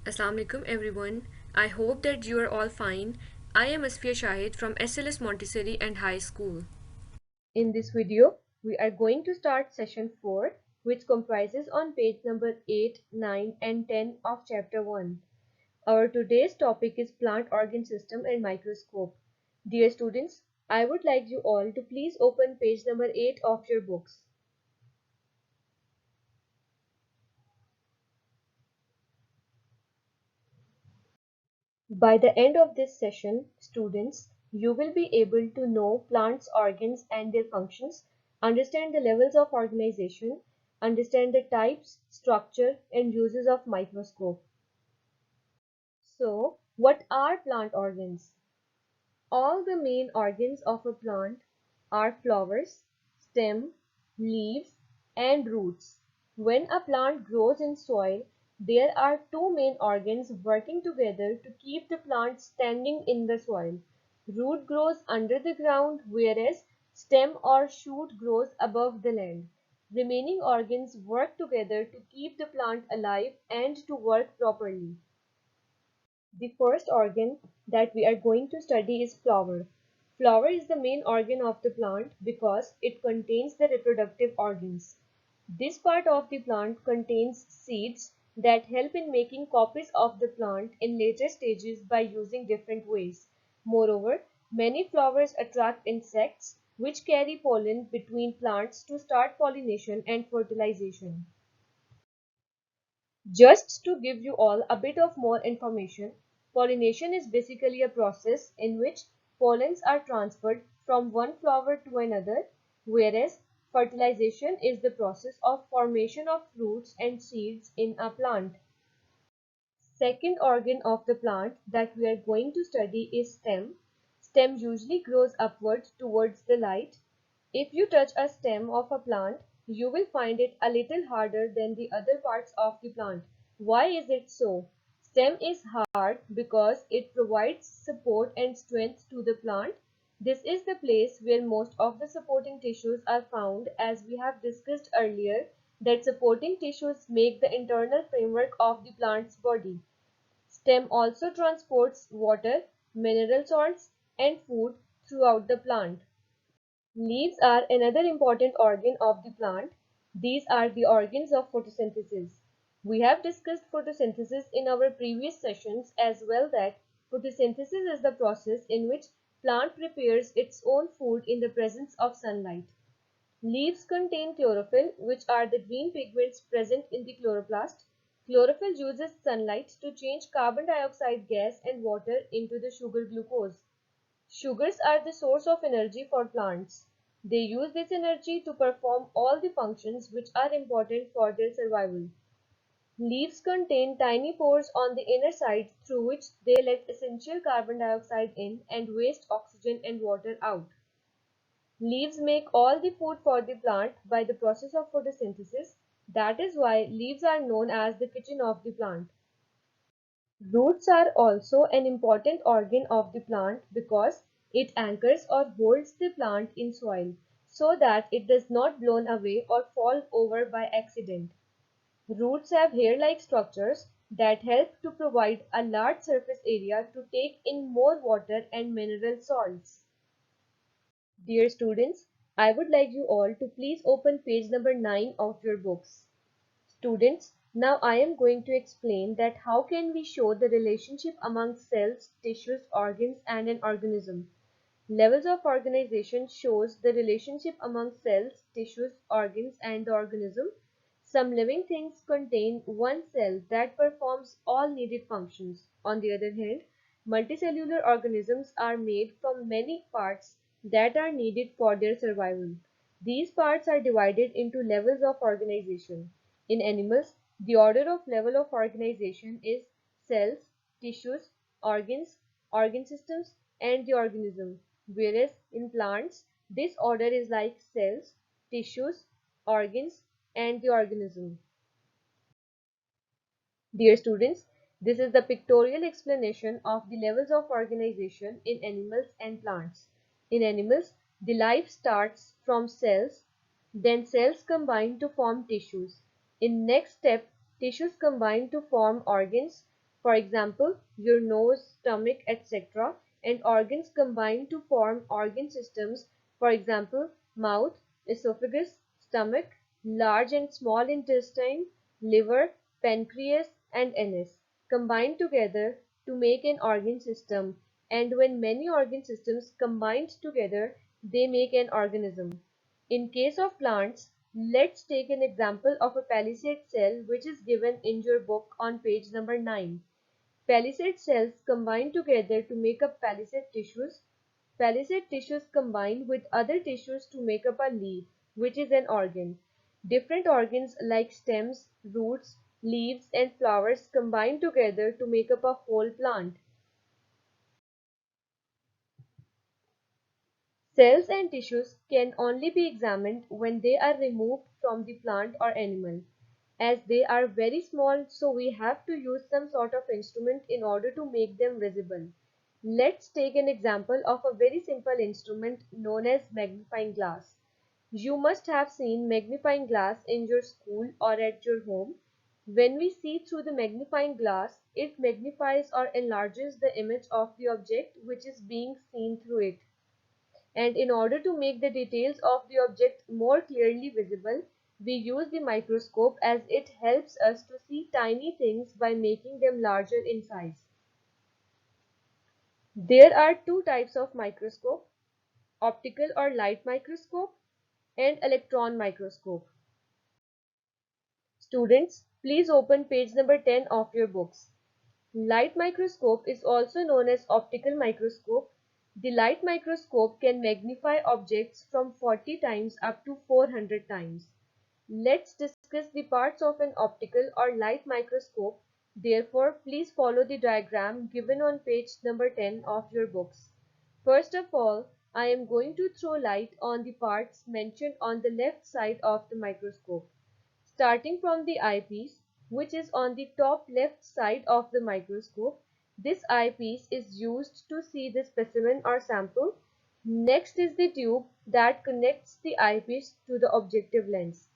Assalamu alaikum everyone. I hope that you are all fine. I am Asfia Shahid from SLS Montessori and High School. In this video, we are going to start session 4, which comprises on page number 8, 9 and 10 of chapter 1. Our today's topic is plant organ system and microscope. Dear students, I would like you all to please open page number 8 of your books. By the end of this session, students, you will be able to know plants' organs and their functions, understand the levels of organization, understand the types, structure, and uses of microscope. So, what are plant organs? All the main organs of a plant are flowers, stem, leaves, and roots. When a plant grows in soil, there are two main organs working together to keep the plant standing in the soil. Root grows under the ground, whereas stem or shoot grows above the land. Remaining organs work together to keep the plant alive and to work properly. The first organ that we are going to study is flower. Flower is the main organ of the plant because it contains the reproductive organs. This part of the plant contains seeds that help in making copies of the plant in later stages by using different ways. Moreover, many flowers attract insects which carry pollen between plants to start pollination and fertilization. Just to give you all a bit of more information, pollination is basically a process in which pollens are transferred from one flower to another, whereas fertilization is the process of formation of fruits and seeds in a plant. Second organ of the plant that we are going to study is stem. Stem usually grows upwards towards the light. If you touch a stem of a plant, you will find it a little harder than the other parts of the plant. Why is it so? Stem is hard because it provides support and strength to the plant. This is the place where most of the supporting tissues are found, as we have discussed earlier that supporting tissues make the internal framework of the plant's body. Stem also transports water, mineral salts, and food throughout the plant. Leaves are another important organ of the plant. These are the organs of photosynthesis. We have discussed photosynthesis in our previous sessions as well, that photosynthesis is the process in which plant prepares its own food in the presence of sunlight. Leaves contain chlorophyll, which are the green pigments present in the chloroplast. Chlorophyll uses sunlight to change carbon dioxide gas and water into the sugar glucose. Sugars are the source of energy for plants. They use this energy to perform all the functions which are important for their survival. Leaves contain tiny pores on the inner side through which they let essential carbon dioxide in and waste oxygen and water out. Leaves make all the food for the plant by the process of photosynthesis. That is why leaves are known as the kitchen of the plant. Roots are also an important organ of the plant because it anchors or holds the plant in soil so that it does not blown away or fall over by accident. Roots have hair-like structures that help to provide a large surface area to take in more water and mineral salts. Dear students, I would like you all to please open page number 9 of your books. Students, now I am going to explain that how can we show the relationship among cells, tissues, organs and an organism. Levels of organization shows the relationship among cells, tissues, organs and the organism. Some living things contain one cell that performs all needed functions. On the other hand, multicellular organisms are made from many parts that are needed for their survival. These parts are divided into levels of organization. In animals, the order of level of organization is cells, tissues, organs, organ systems, and the organism, whereas in plants, this order is like cells, tissues, organs, and the organism. Dear students, this is the pictorial explanation of the levels of organization in animals and plants. In animals, the life starts from cells, then cells combine to form tissues. In next step, tissues combine to form organs, For example, your nose, stomach, etc. and organs combine to form organ systems, for example, mouth, esophagus, stomach, large and small intestine, liver, pancreas, and anus combine together to make an organ system, and when many organ systems combined together, they make an organism. In case of plants, let's take an example of a palisade cell which is given in your book on page number 9. Palisade cells combine together to make up palisade tissues. Palisade tissues combine with other tissues to make up a leaf, which is an organ. Different organs like stems, roots, leaves, and flowers combine together to make up a whole plant. Cells and tissues can only be examined when they are removed from the plant or animal. As they are very small, so we have to use some sort of instrument in order to make them visible. Let's take an example of a very simple instrument known as magnifying glass. You must have seen magnifying glass in your school or at your home. When we see through the magnifying glass, it magnifies or enlarges the image of the object which is being seen through it. And in order to make the details of the object more clearly visible, we use the microscope as it helps us to see tiny things by making them larger in size. There are two types of microscope: optical or light microscope and electron microscope. Students, please open page number 10 of your books. Light microscope is also known as optical microscope. The light microscope can magnify objects from 40 times up to 400 times. Let's discuss the parts of an optical or light microscope. Therefore, please follow the diagram given on page number 10 of your books. First of all, I am going to throw light on the parts mentioned on the left side of the microscope. Starting from the eyepiece, which is on the top left side of the microscope, this eyepiece is used to see the specimen or sample. Next is the tube that connects the eyepiece to the objective lens.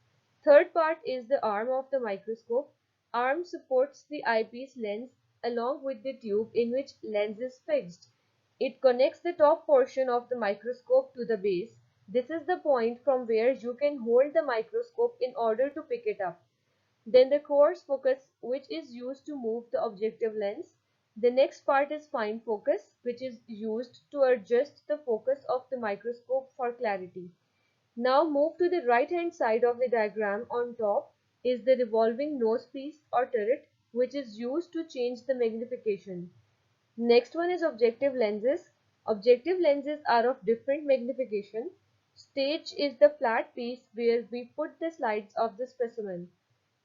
Third part is the arm of the microscope. Arm supports the eyepiece lens along with the tube in which lens is fixed. It connects the top portion of the microscope to the base. This is the point from where you can hold the microscope in order to pick it up. Then the coarse focus, which is used to move the objective lens. The next part is fine focus, which is used to adjust the focus of the microscope for clarity. Now move to the right hand side of the diagram. On top is the revolving nose piece or turret, which is used to change the magnification. Next one is objective lenses. Objective lenses are of different magnification. Stage is the flat piece where we put the slides of the specimen.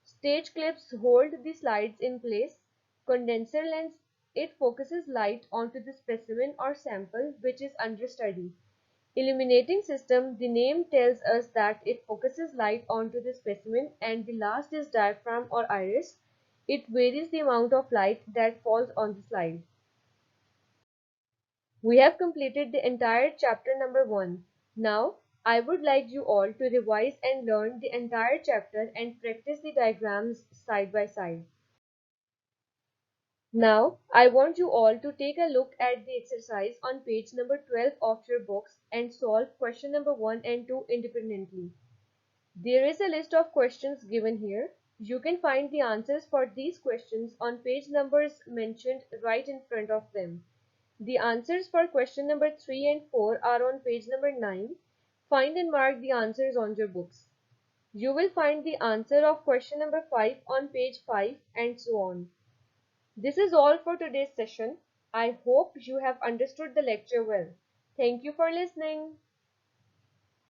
Stage clips hold the slides in place. Condenser lens, it focuses light onto the specimen or sample which is under study. Illuminating system, the name tells us that it focuses light onto the specimen, and the last is diaphragm or iris. It varies the amount of light that falls on the slide. We have completed the entire chapter number 1. Now, I would like you all to revise and learn the entire chapter and practice the diagrams side by side. Now, I want you all to take a look at the exercise on page number 12 of your books and solve question number 1 and 2 independently. There is a list of questions given here. You can find the answers for these questions on page numbers mentioned right in front of them. The answers for question number 3 and 4 are on page number 9. Find and mark the answers on your books. You will find the answer of question number 5 on page 5 and so on. This is all for today's session. I hope you have understood the lecture well. Thank you for listening.